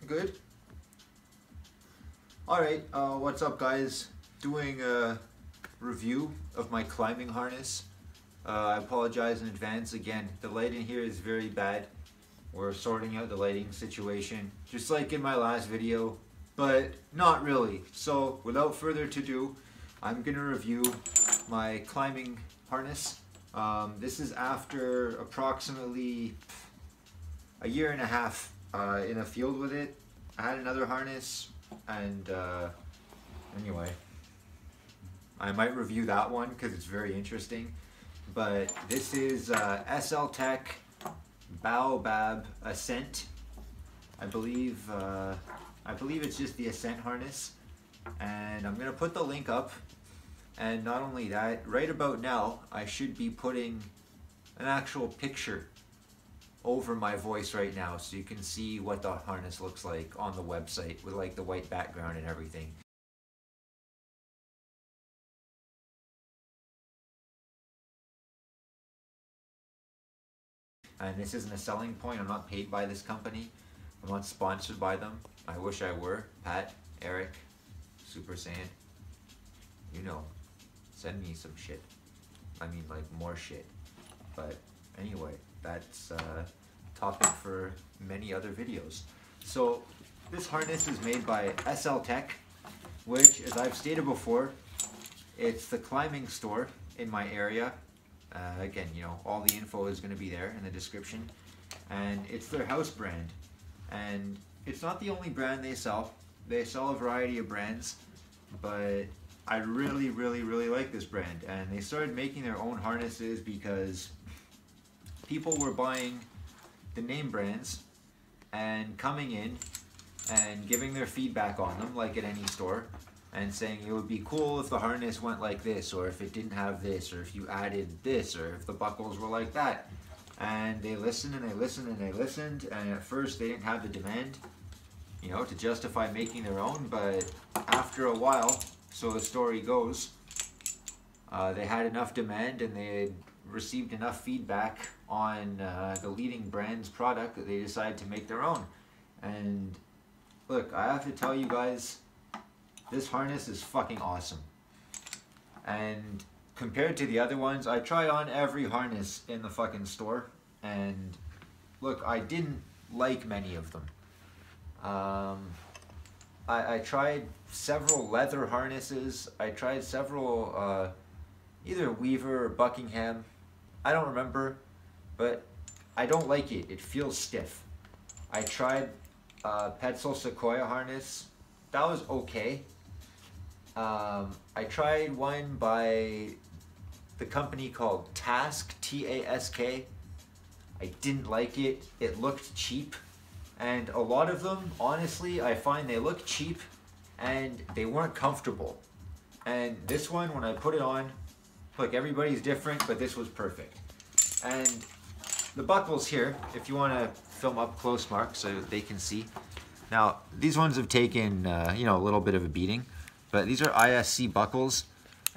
Good. Alright, what's up guys? Doing a review of my climbing harness. I apologize in advance. Again, the lighting here is very bad. We're sorting out the lighting situation, just like in my last video, but not really. So without further ado, I'm gonna review my climbing harness. This is after approximately a year and a half in a field with it. I had another harness, and anyway, I might review that one because it's very interesting. But this is SL TECH BAOBAB ASCENT. I believe it's just the Ascent harness, and I'm gonna put the link up. And not only that, right about now I should be putting an actual picture over my voice right now, so you can see what the harness looks like on the website with like the white background and everything. And this isn't a selling point. I'm not paid by this company. I'm not sponsored by them. I wish I were. Pat, Eric, Super Saiyan, you know, send me some shit. I mean, like, more shit. But anyway, that's a topic for many other videos. So this harness is made by SL TECH, which, as I've stated before, it's the climbing store in my area. Again, you know, all the info is going to be there in the description, and it's their house brand. And it's not the only brand they sell. They sell a variety of brands, but I really like this brand. And they started making their own harnesses because people were buying the name brands and coming in and giving their feedback on them, like at any store, and saying it would be cool if the harness went like this, or if it didn't have this, or if you added this, or if the buckles were like that. And they listened and they listened and they listened, and at first they didn't have the demand, you know, to justify making their own. But after a while, so the story goes, they had enough demand and they had received enough feedback on the leading brand's product that they decided to make their own. And look, I have to tell you guys, this harness is fucking awesome. And compared to the other ones, I tried on every harness in the fucking store, and look, I didn't like many of them. I tried several leather harnesses. I tried several either Weaver or Buckingham. I don't remember, but I don't like it. It feels stiff. I tried Petzl Sequoia harness. That was okay. I tried one by the company called Task, T-A-S-K. I didn't like it. It looked cheap. And a lot of them, honestly, I find they look cheap and they weren't comfortable. And this one, when I put it on, look, everybody's different, but this was perfect. And the buckles here, if you want to film up close, Mark, so they can see. Now, these ones have taken, you know, a little bit of a beating, but these are ISC buckles,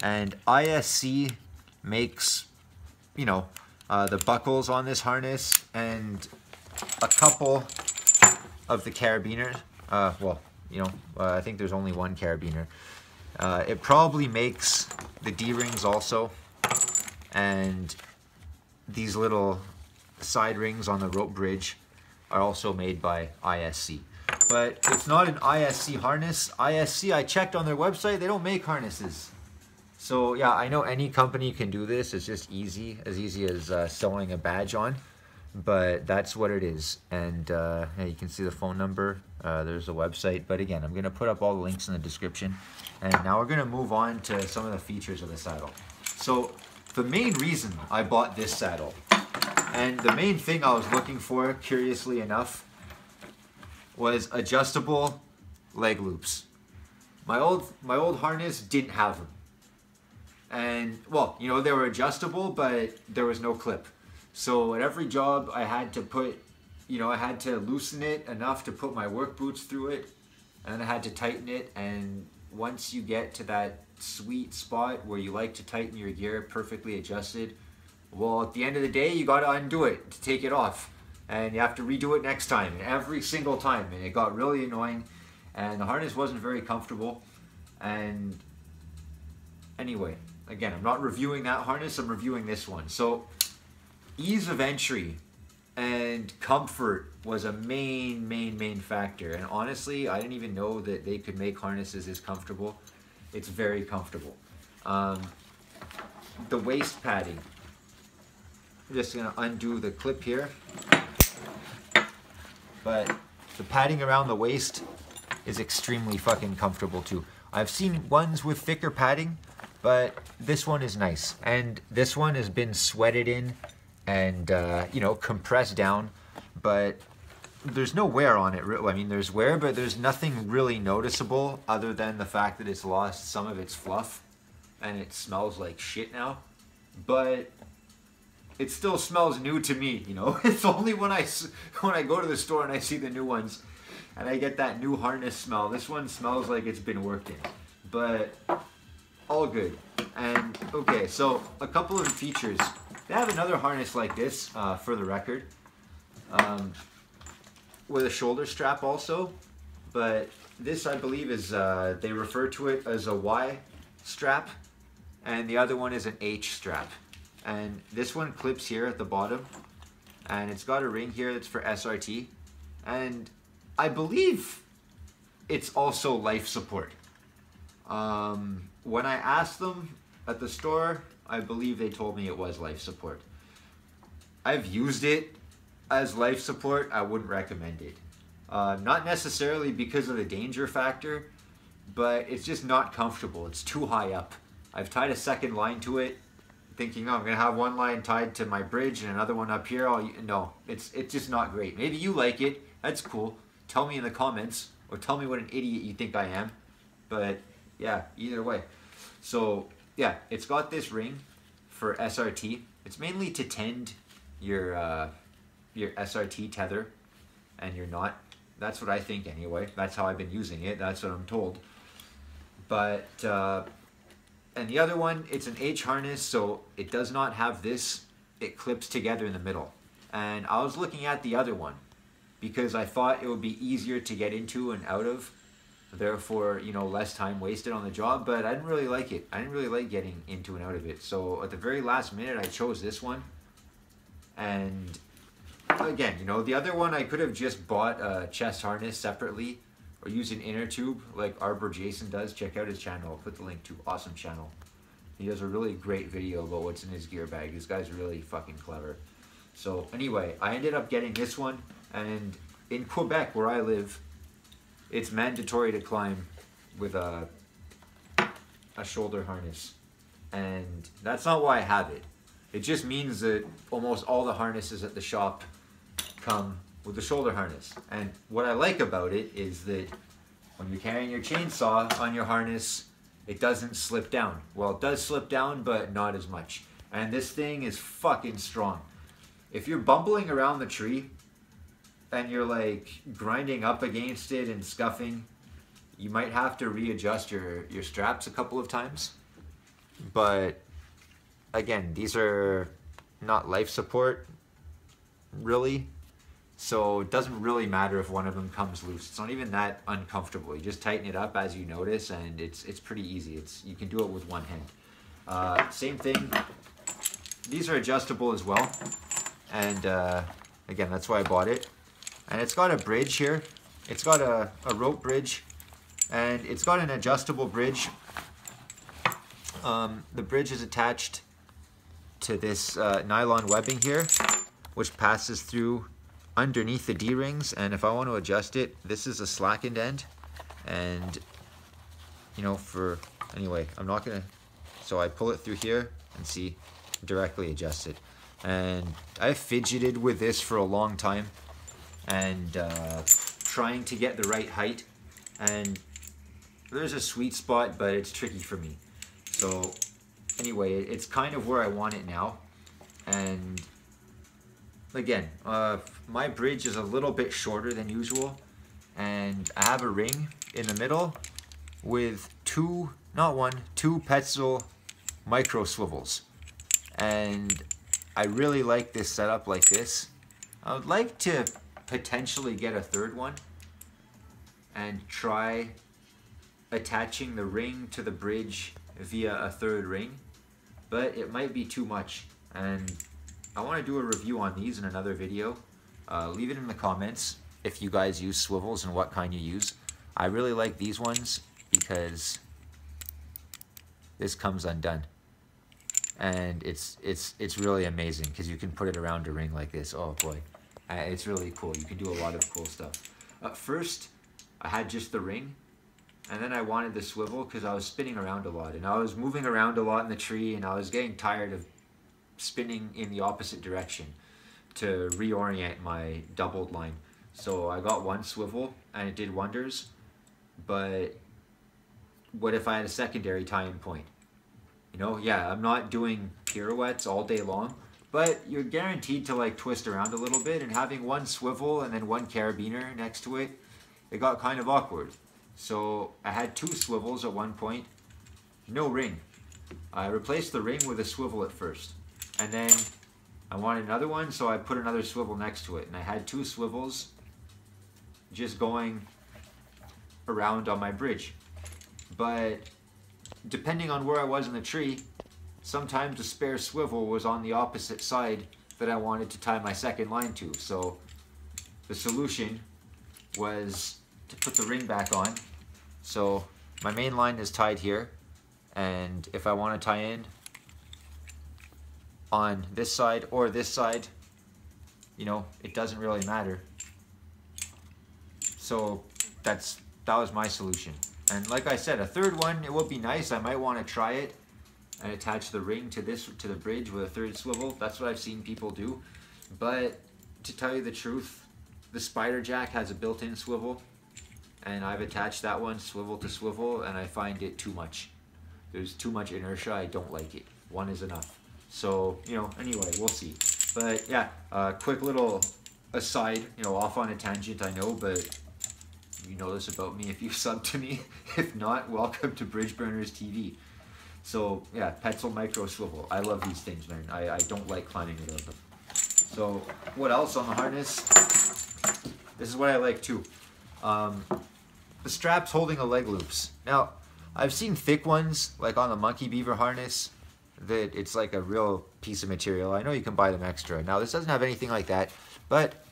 and ISC makes, you know, the buckles on this harness and a couple of the carabiners. Well, you know, I think there's only one carabiner. It probably makes the D-rings also, and these little side rings on the rope bridge are also made by ISC. But it's not an ISC harness. ISC, I checked on their website, they don't make harnesses. So yeah, I know any company can do this. It's just easy, as easy as sewing a badge on. But that's what it is. And yeah, you can see the phone number. There's a website. But again, I'm going to put up all the links in the description. And now we're going to move on to some of the features of the saddle. So the main reason I bought this saddle, and the main thing I was looking for, curiously enough, was adjustable leg loops. My old harness didn't have them. And, well, you know, they were adjustable, but there was no clip. So at every job I had to put, you know, I had to loosen it enough to put my work boots through it, and then I had to tighten it. And once you get to that sweet spot where you like to tighten your gear perfectly adjusted, well, at the end of the day, you got to undo it to take it off. and you have to redo it next time, and every single time, and it got really annoying, and the harness wasn't very comfortable. And anyway, again, I'm not reviewing that harness, I'm reviewing this one. So ease of entry and comfort was a main factor, and honestly, I didn't even know that they could make harnesses this comfortable. It's very comfortable. The waist padding, I'm just gonna undo the clip here, but the padding around the waist is extremely fucking comfortable too. I've seen ones with thicker padding, but this one is nice, and this one has been sweated in and you know, compressed down, but there's no wear on it. I mean, there's wear, but there's nothing really noticeable other than the fact that it's lost some of its fluff and it smells like shit now. But it still smells new to me, you know. It's only when I go to the store and I see the new ones and I get that new harness smell. This one smells like it's been worked in, but all good. And okay, so a couple of features. They have another harness like this, for the record, with a shoulder strap also, but this, I believe, is, they refer to it as a Y strap, and the other one is an H strap. And this one clips here at the bottom, and it's got a ring here that's for SRT, and I believe it's also life support. When I asked them at the store, I believe they told me it was life support. I've used it as life support. I wouldn't recommend it. Not necessarily because of the danger factor, but it's just not comfortable. It's too high up. I've tied a second line to it, thinking, oh, I'm gonna have one line tied to my bridge and another one up here. No, it's just not great. Maybe you like it. That's cool. Tell me in the comments, or tell me what an idiot you think I am. But yeah, either way. So yeah, it's got this ring for SRT. It's mainly to tend your SRT tether and your knot. That's what I think anyway. That's how I've been using it. That's what I'm told. But and the other one, it's an H harness, so it does not have this. It clips together in the middle. And I was looking at the other one because I thought it would be easier to get into and out of, therefore, you know, less time wasted on the job, but I didn't really like it. I didn't really like getting into and out of it. So at the very last minute, I chose this one. And again, you know, the other one, I could have just bought a chest harness separately or use an inner tube like Arbor Jason does. Check out his channel. I'll put the link to. Awesome channel. He does a really great video about what's in his gear bag. This guy's really fucking clever. So anyway, I ended up getting this one, and in Quebec, where I live, it's mandatory to climb with a shoulder harness. And that's not why I have it. It just means that almost all the harnesses at the shop come with the shoulder harness. And what I like about it is that when you're carrying your chainsaw on your harness, it doesn't slip down. Well, it does slip down, but not as much. And this thing is fucking strong. If you're bumbling around the tree and you're like grinding up against it and scuffing, you might have to readjust your straps a couple of times. But again, these are not life support, really. So it doesn't really matter if one of them comes loose. It's not even that uncomfortable. You just tighten it up as you notice, and it's pretty easy. You can do it with one hand. Same thing. These are adjustable as well. And again, that's why I bought it. And it's got a bridge here. It's got a rope bridge, and it's got an adjustable bridge. The bridge is attached to this nylon webbing here, which passes through underneath the D-rings, and if I want to adjust it, this is a slackened end, and you know, anyway, I'm not gonna, so I pull it through here and see, directly adjust it. And I fidgeted with this for a long time, and trying to get the right height, and there's a sweet spot, but it's tricky for me. So anyway, it's kind of where I want it now. And again, my bridge is a little bit shorter than usual, and I have a ring in the middle with two Petzl micro swivels. And I really like this setup like this, I would like to potentially get a third one and try attaching the ring to the bridge via a third ring, but it might be too much, and I want to do a review on these in another video. Leave it in the comments if you guys use swivels and what kind you use. I really like these ones because this comes undone, and it's really amazing because you can put it around a ring like this. Oh boy, it's really cool. You can do a lot of cool stuff. First, I had just the ring, and then I wanted the swivel because I was spinning around a lot, and I was moving around a lot in the tree, and I was getting tired of spinning in the opposite direction to reorient my doubled line. So I got one swivel and it did wonders, but what if I had a secondary tie-in point? You know, yeah, I'm not doing pirouettes all day long, but you're guaranteed to like twist around a little bit, and having one swivel and then one carabiner next to it, it got kind of awkward. So I had two swivels at one point, no ring. I replaced the ring with a swivel at first, and then I wanted another one, so I put another swivel next to it, and I had two swivels just going around on my bridge. But depending on where I was in the tree, sometimes the spare swivel was on the opposite side that I wanted to tie my second line to. So the solution was to put the ring back on. So my main line is tied here, and if I want to tie in on this side or this side, you know, it doesn't really matter. So that was my solution. And like I said, a third one, it would be nice. I might want to try it and attach the ring to the bridge with a third swivel. That's what I've seen people do. But to tell you the truth, the spider jack has a built-in swivel, and I've attached that one swivel to swivel, and I find it too much. There's too much inertia. I don't like it. One is enough. So, you know, anyway, we'll see. But yeah, quick little aside, you know, off on a tangent, I know, but you know this about me if you sub to me. If not, welcome to Bridge Burners TV. So yeah, Petzl Micro Swivel. I love these things, man. I don't like climbing without them. So what else on the harness? This is what I like too. The straps holding the leg loops. Now, I've seen thick ones, like on the Monkey Beaver harness, that it's like a real piece of material. I know you can buy them extra. Now, this doesn't have anything like that, but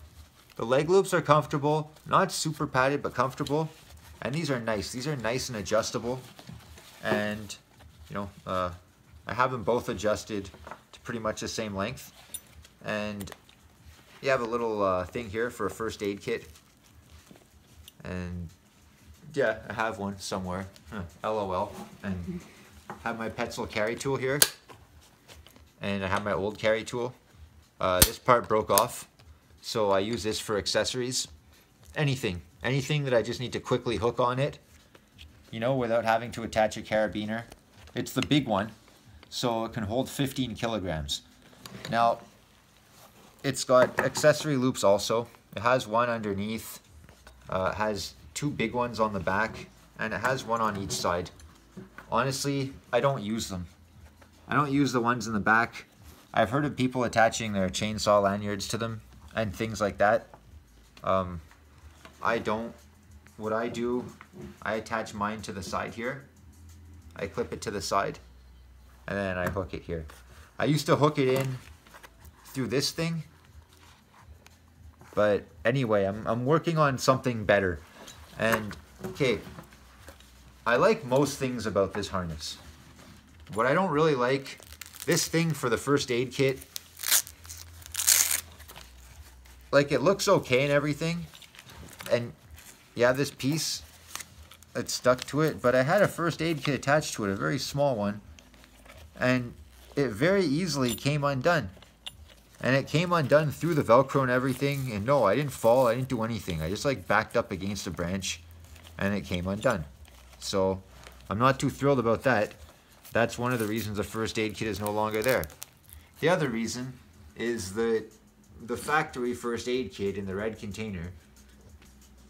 the leg loops are comfortable, not super padded, but comfortable. And these are nice. These are nice and adjustable. And, you know, I have them both adjusted to pretty much the same length. And you have a little thing here for a first aid kit. And yeah, I have one somewhere. LOL. And have my Petzl carry tool here. And I have my old carry tool. This part broke off, so I use this for accessories. Anything that I just need to quickly hook on it, you know, without having to attach a carabiner. It's the big one, so it can hold 15 kilograms. Now, it's got accessory loops also. It has one underneath, it has two big ones on the back, and it has one on each side. Honestly, I don't use them. I don't use the ones in the back. I've heard of people attaching their chainsaw lanyards to them and things like that. I don't. What I do, I attach mine to the side here. I clip it to the side, and then I hook it here. I used to hook it in through this thing, but anyway, I'm working on something better. And okay, I like most things about this harness. What I don't really like, this thing for the first aid kit, like it looks okay and everything, and yeah, this piece, it's stuck to it, but I had a first aid kit attached to it, a very small one, and it very easily came undone. And it came undone through the Velcro and everything, and no, I didn't fall, I didn't do anything. I just like backed up against a branch, and it came undone. So, I'm not too thrilled about that. That's one of the reasons the first aid kit is no longer there. The other reason is that the factory first aid kit in the red container,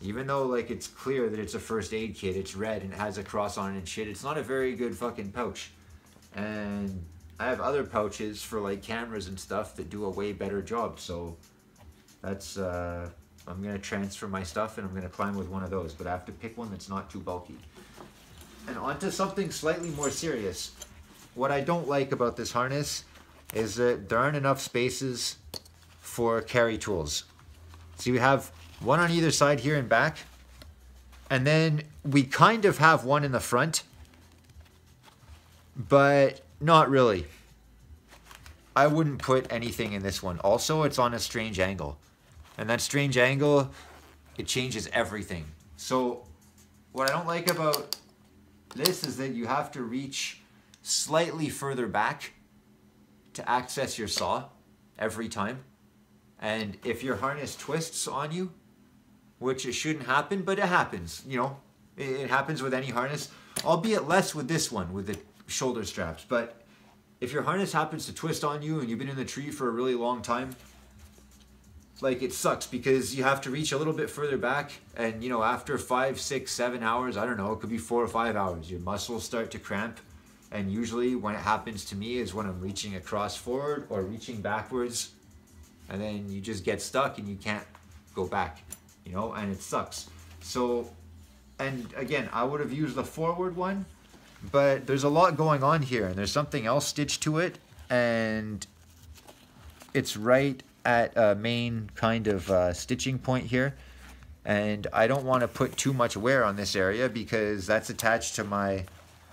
even though like it's clear that it's a first aid kit, it's red and it has a cross on it and shit, it's not a very good fucking pouch. And I have other pouches for like cameras and stuff that do a way better job. So That's, I'm gonna transfer my stuff and I'm gonna climb with one of those, but I have to pick one that's not too bulky. And onto something slightly more serious. What I don't like about this harness is that there aren't enough spaces for carry tools. See, we have one on either side here and back, and then we kind of have one in the front, but not really. I wouldn't put anything in this one. Also, it's on a strange angle, and that strange angle, it changes everything. So what I don't like about this is that you have to reach slightly further back to access your saw every time. And if your harness twists on you, which it shouldn't happen, but it happens, you know, it happens with any harness, albeit less with this one, with the shoulder straps. But if your harness happens to twist on you and you've been in the tree for a really long time, like, it sucks because you have to reach a little bit further back, and, you know, after 5, 6, 7 hours, I don't know, it could be 4 or 5 hours, your muscles start to cramp. And usually when it happens to me is when I'm reaching across forward or reaching backwards, and then you just get stuck and you can't go back, you know, and it sucks. So, and again, I would have used the forward one, but there's a lot going on here, and there's something else stitched to it, and it's right at a main kind of stitching point here, and I don't want to put too much wear on this area because that's attached to my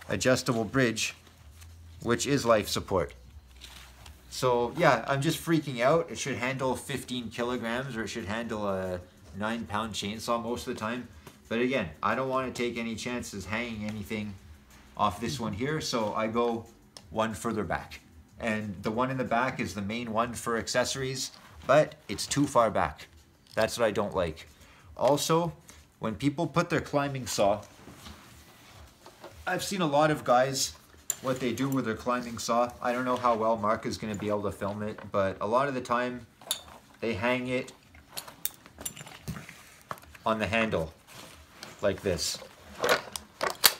adjustable bridge, which is life support. So yeah, I'm just freaking out. It should handle 15 kilograms, or it should handle a 9-pound chainsaw most of the time. But again, I don't want to take any chances hanging anything off this one here, so I go one further back. And the one in the back is the main one for accessories, but it's too far back. That's what I don't like. Also, when people put their climbing saw, I've seen a lot of guys, what they do with their climbing saw. I don't know how well Mark is going to be able to film it, but a lot of the time they hang it on the handle like this.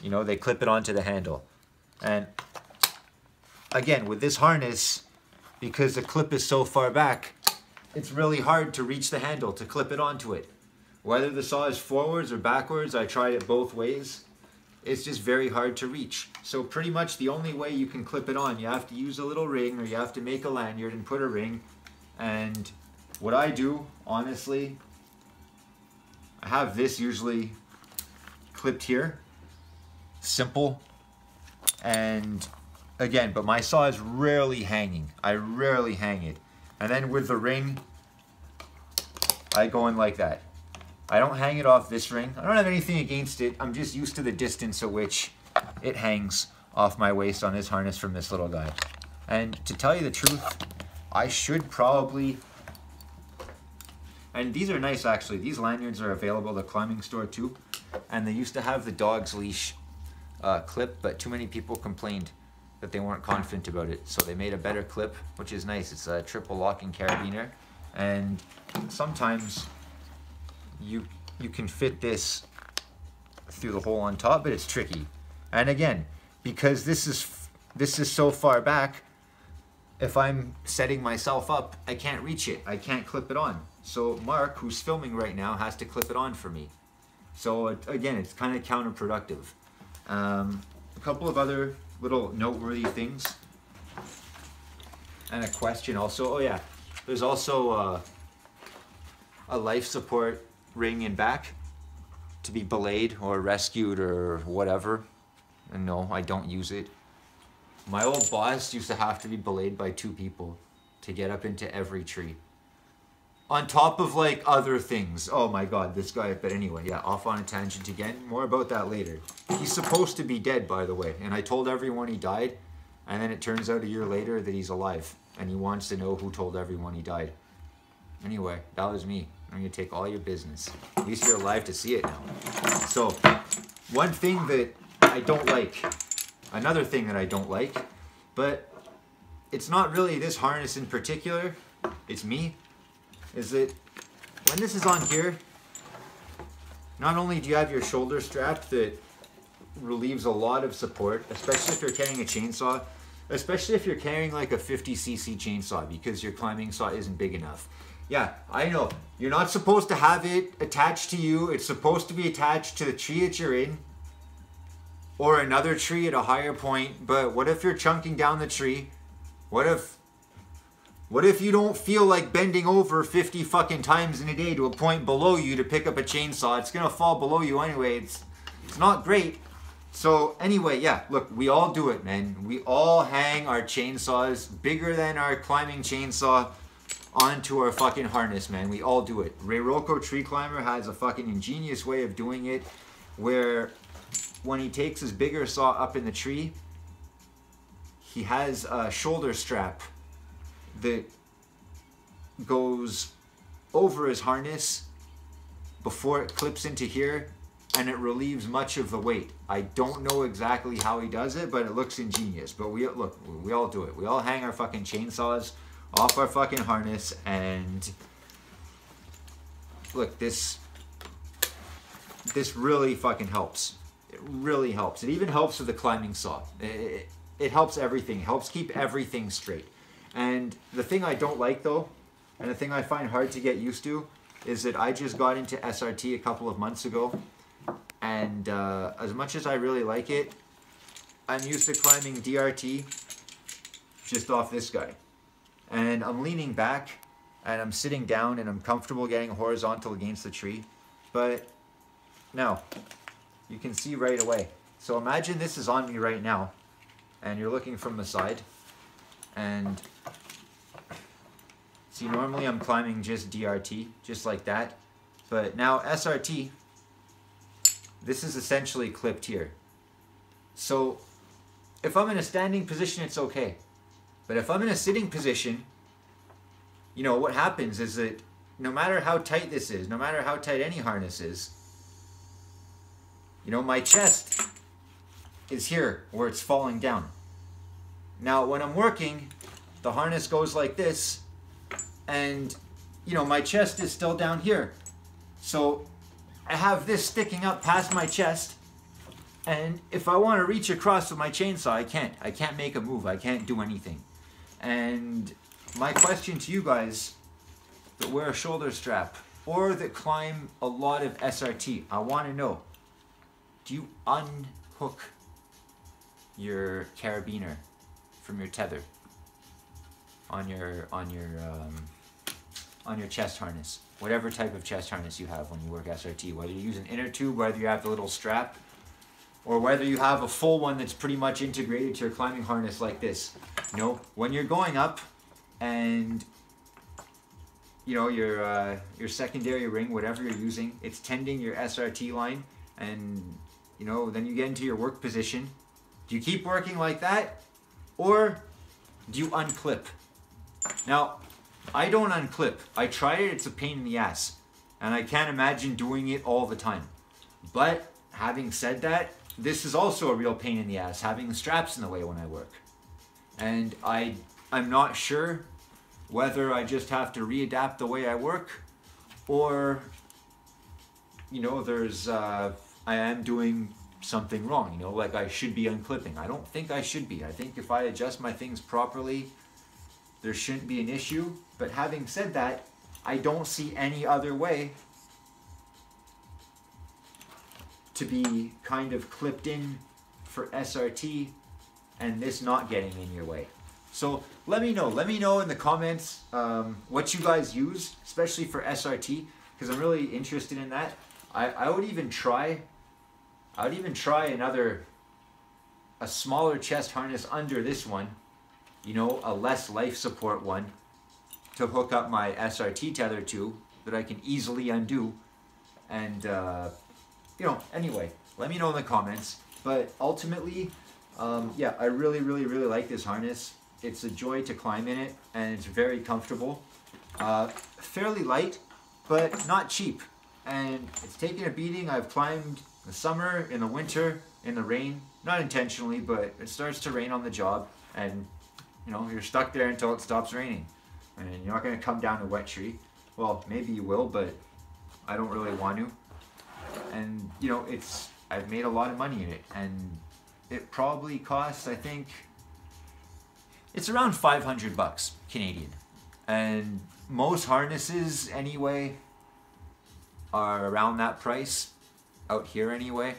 You know, they clip it onto the handle. And again, with this harness, because the clip is so far back, it's really hard to reach the handle to clip it onto it. Whether the saw is forwards or backwards, I tried it both ways. It's just very hard to reach. So pretty much the only way you can clip it on, you have to use a little ring, or you have to make a lanyard and put a ring. And what I do, honestly, I have this usually clipped here. Simple. And again, but my saw is rarely hanging. I rarely hang it. And then with the ring, I go in like that. I don't hang it off this ring. I don't have anything against it. I'm just used to the distance at which it hangs off my waist on this harness from this little guy. And to tell you the truth, I should probably, and these are nice actually. These lanyards are available at the climbing store too. And they used to have the dog's leash clip, but too many people complained that they weren't confident about it. So they made a better clip, which is nice. It's a triple locking carabiner. And sometimes you can fit this through the hole on top, but it's tricky. And again, because this is so far back, if I'm setting myself up, I can't reach it. I can't clip it on. So Mark, who's filming right now, has to clip it on for me. So again, it's kind of counterproductive. A couple of other little noteworthy things, and a question also. Oh yeah, there's also a life support ring in back to be belayed or rescued or whatever. And no, I don't use it. My old boss used to have to be belayed by 2 people to get up into every tree. On top of like other things. Oh my god, this guy. But anyway, yeah, off on a tangent again. More about that later. He's supposed to be dead, by the way. And I told everyone he died. And then it turns out a year later that he's alive. And he wants to know who told everyone he died. Anyway, that was me. I'm going to take all your business. At least you're alive to see it now. So, one thing that I don't like. Another thing that I don't like. But it's not really this harness in particular. It's me. Is that when this is on here, not only do you have your shoulder strap that relieves a lot of support, especially if you're carrying a chainsaw, especially if you're carrying like a 50cc chainsaw because your climbing saw isn't big enough. Yeah, I know. You're not supposed to have it attached to you. It's supposed to be attached to the tree that you're in, or another tree at a higher point. But what if you're chunking down the tree? What if you don't feel like bending over 50 fucking times in a day to a point below you to pick up a chainsaw? It's gonna fall below you anyway. It's not great. So anyway, yeah, look, we all do it, man. We all hang our chainsaws bigger than our climbing chainsaw onto our fucking harness, man. We all do it. Reiroco Tree Climber has a fucking ingenious way of doing it, where when he takes his bigger saw up in the tree, he has a shoulder strap that goes over his harness before it clips into here, and it relieves much of the weight. I don't know exactly how he does it, but it looks ingenious. But we all do it. We all hang our fucking chainsaws off our fucking harness, and look, this really fucking helps. It really helps. It even helps with the climbing saw. It helps everything. It helps keep everything straight. And the thing I don't like though, and the thing I find hard to get used to, is that I just got into SRT a couple of months ago, and as much as I really like it, I'm used to climbing DRT just off this guy. And I'm leaning back, and I'm sitting down, and I'm comfortable getting horizontal against the tree. But now, you can see right away. So imagine this is on me right now, and you're looking from the side, and see, normally I'm climbing just DRT, just like that. But now SRT, this is essentially clipped here. So if I'm in a standing position, it's okay. But if I'm in a sitting position, you know, what happens is that no matter how tight this is, no matter how tight any harness is, you know, my chest is here where it's falling down. Now, when I'm working, the harness goes like this, and, you know, my chest is still down here. So I have this sticking up past my chest, and if I want to reach across with my chainsaw, I can't. I can't make a move. I can't do anything. And my question to you guys that wear a shoulder strap or that climb a lot of SRT, I want to know, do you unhook your carabiner from your tether on your chest harness, whatever type of chest harness you have when you work SRT, whether you use an inner tube, whether you have the little strap, or whether you have a full one that's pretty much integrated to your climbing harness like this. You know, when you're going up and, you know, your secondary ring, whatever you're using, it's tending your SRT line, and, you know, then you get into your work position. Do you keep working like that, or do you unclip? Now, I don't unclip. I tried it, it's a pain in the ass, and I can't imagine doing it all the time. But having said that, this is also a real pain in the ass, having the straps in the way when I work. And I'm not sure whether I just have to readapt the way I work, or, you know, I am doing something wrong, you know, like I should be unclipping. I don't think I should be. I think if I adjust my things properly, there shouldn't be an issue. But having said that, I don't see any other way to be kind of clipped in for SRT and this not getting in your way. So let me know in the comments what you guys use, especially for SRT, because I'm really interested in that. I would even try a smaller chest harness under this one, you know, a less life support one, to hook up my SRT tether to, that I can easily undo. And you know, anyway, let me know in the comments. But ultimately, yeah, I really like this harness. It's a joy to climb in it, and it's very comfortable. Fairly light, but not cheap. And it's taken a beating. I've climbed in the summer, in the winter, in the rain. Not intentionally, but it starts to rain on the job, and, you know, you're stuck there until it stops raining. And you're not going to come down a wet tree. Well, maybe you will, but I don't really want to. And, you know, I've made a lot of money in it, and it probably costs, I think, it's around 500 bucks Canadian. And most harnesses anyway are around that price out here anyway,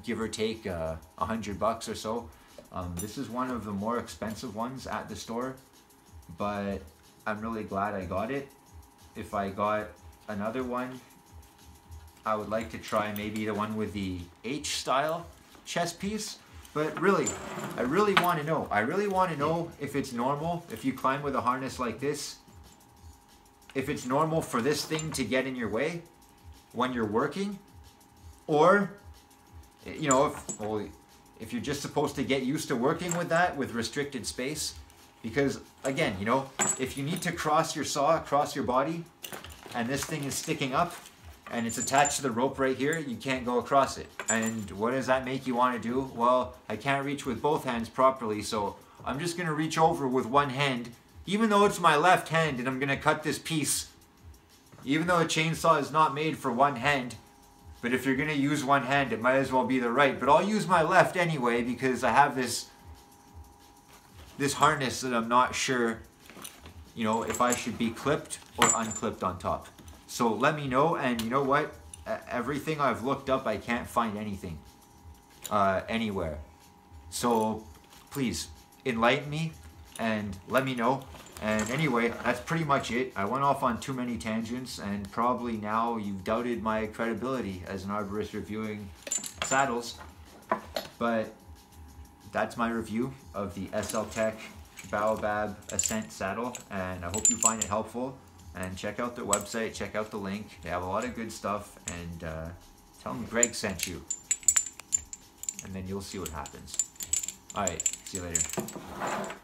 give or take $100 or so. This is one of the more expensive ones at the store, but I'm really glad I got it. If I got another one, I would like to try maybe the one with the H-style chest piece. But really, I really want to know. I really want to know if it's normal, if you climb with a harness like this, if it's normal for this thing to get in your way when you're working, or, you know, if you're just supposed to get used to working with that with restricted space. Because again, you know, if you need to cross your saw across your body and this thing is sticking up and it's attached to the rope right here, you can't go across it. And what does that make you want to do? Well, I can't reach with both hands properly, so I'm just going to reach over with one hand, even though it's my left hand, and I'm going to cut this piece. Even though a chainsaw is not made for one hand, but if you're going to use one hand, it might as well be the right. But I'll use my left anyway because I have this harness that I'm not sure, you know, if I should be clipped or unclipped on top. So let me know. And you know what? Everything I've looked up, I can't find anything anywhere. So please enlighten me and let me know. And anyway, that's pretty much it. I went off on too many tangents, and probably now you've doubted my credibility as an arborist reviewing saddles. But that's my review of the SL TECH BAOBAB ASCENT saddle, and I hope you find it helpful. And check out their website, check out the link. They have a lot of good stuff, and tell them Greg sent you. And then you'll see what happens. Alright, see you later.